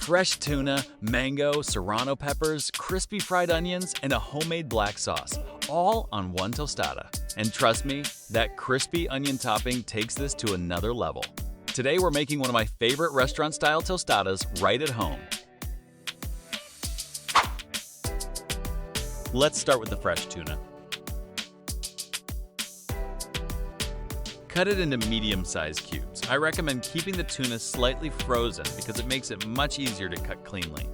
Fresh tuna, mango, serrano peppers, crispy fried onions, and a homemade black sauce, all on one tostada. And trust me, that crispy onion topping takes this to another level. Today we're making one of my favorite restaurant-style tostadas right at home. Let's start with the fresh tuna. Cut it into medium-sized cubes. I recommend keeping the tuna slightly frozen because it makes it much easier to cut cleanly.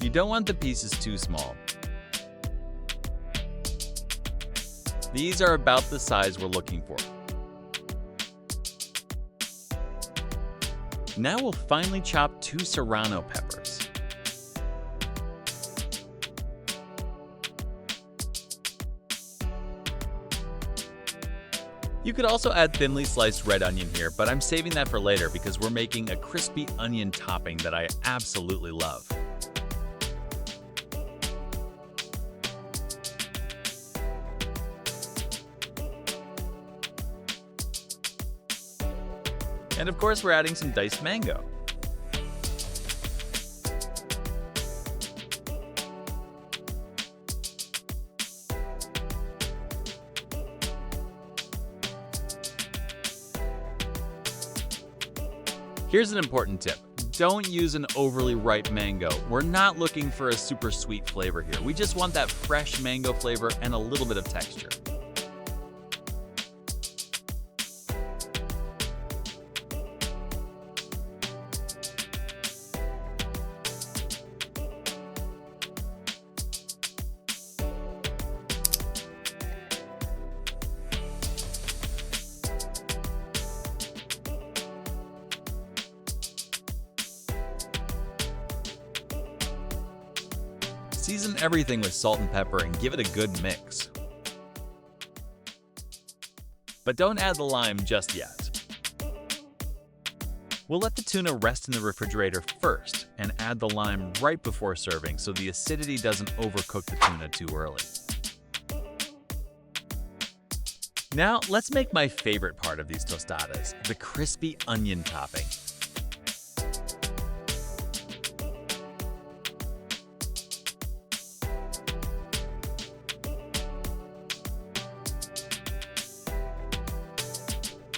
You don't want the pieces too small. These are about the size we're looking for. Now we'll finely chop 2 serrano peppers. You could also add thinly sliced red onion here, but I'm saving that for later because we're making a crispy onion topping that I absolutely love. And of course, we're adding some diced mango. Here's an important tip. Don't use an overly ripe mango. We're not looking for a super sweet flavor here. We just want that fresh mango flavor and a little bit of texture. Season everything with salt and pepper and give it a good mix. But don't add the lime just yet. We'll let the tuna rest in the refrigerator first and add the lime right before serving so the acidity doesn't overcook the tuna too early. Now let's make my favorite part of these tostadas, the crispy onion topping.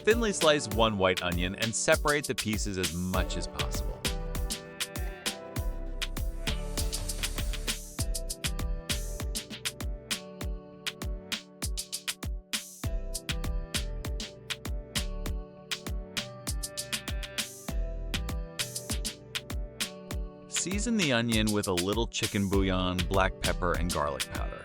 Thinly slice 1 white onion and separate the pieces as much as possible. Season the onion with a little chicken bouillon, black pepper, and garlic powder.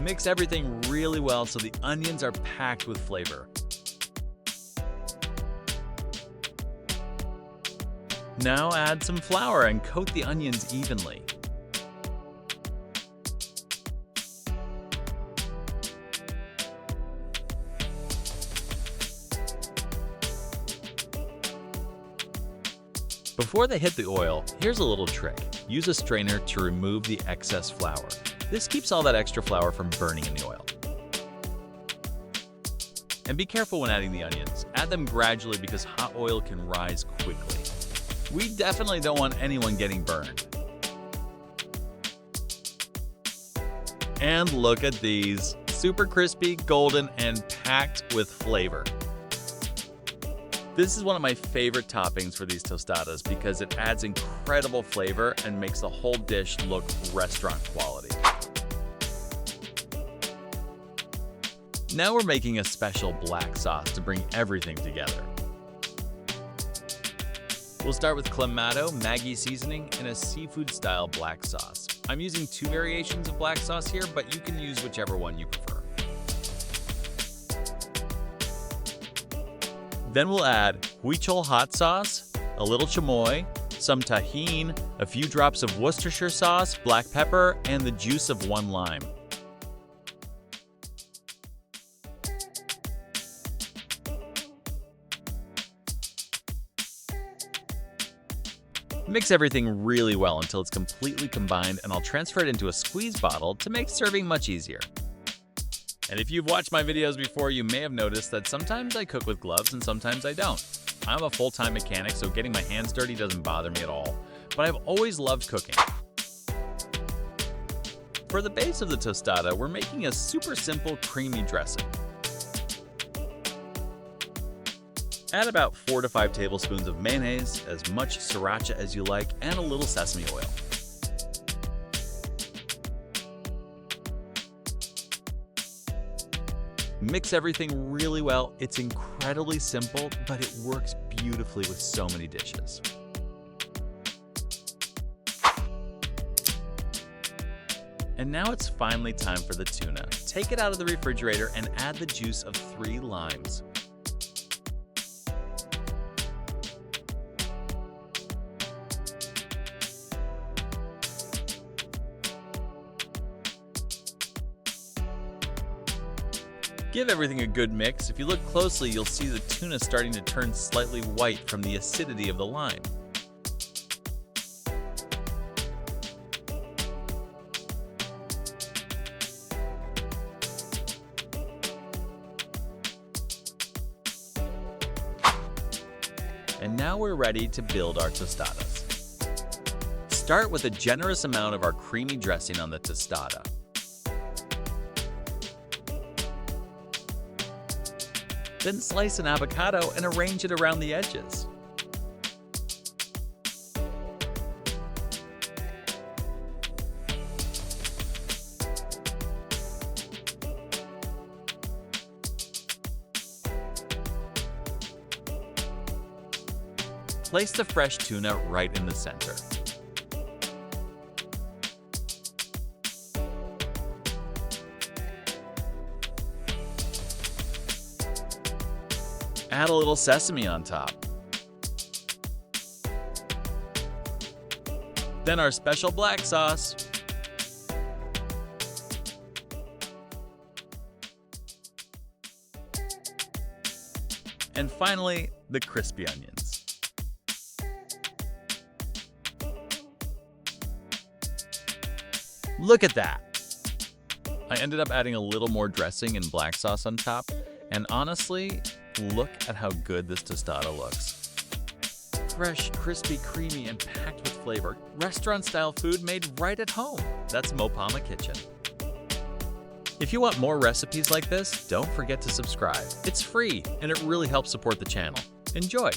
Mix everything really well so the onions are packed with flavor. Now add some flour and coat the onions evenly. Before they hit the oil, here's a little trick. Use a strainer to remove the excess flour. This keeps all that extra flour from burning in the oil. And be careful when adding the onions. Add them gradually because hot oil can rise quickly. We definitely don't want anyone getting burned. And look at these. Super crispy, golden, and packed with flavor. This is one of my favorite toppings for these tostadas because it adds incredible flavor and makes the whole dish look restaurant quality. Now we're making a special black sauce to bring everything together. We'll start with clamato, Maggi seasoning, and a seafood-style black sauce. I'm using 2 variations of black sauce here, but you can use whichever one you prefer. Then we'll add huichol hot sauce, a little chamoy, some tahini, a few drops of Worcestershire sauce, black pepper, and the juice of 1 lime. Mix everything really well until it's completely combined, and I'll transfer it into a squeeze bottle to make serving much easier. And if you've watched my videos before, you may have noticed that sometimes I cook with gloves and sometimes I don't. I'm a full-time mechanic, so getting my hands dirty doesn't bother me at all, but I've always loved cooking. For the base of the tostada, we're making a super simple creamy dressing. Add about 4 to 5 tablespoons of mayonnaise, as much sriracha as you like, and a little sesame oil. Mix everything really well. It's incredibly simple, but it works beautifully with so many dishes. And now it's finally time for the tuna. Take it out of the refrigerator and add the juice of 3 limes. Give everything a good mix. If you look closely, you'll see the tuna starting to turn slightly white from the acidity of the lime. And now we're ready to build our tostadas. Start with a generous amount of our creamy dressing on the tostada. Then slice an avocado and arrange it around the edges. Place the fresh tuna right in the center. Add a little sesame on top. Then our special black sauce. And finally, the crispy onions. Look at that! I ended up adding a little more dressing and black sauce on top, and honestly, look at how good this tostada looks. Fresh, crispy, creamy, and packed with flavor. Restaurant-style food made right at home. That's Mopama Kitchen. If you want more recipes like this, don't forget to subscribe. It's free, and it really helps support the channel. Enjoy!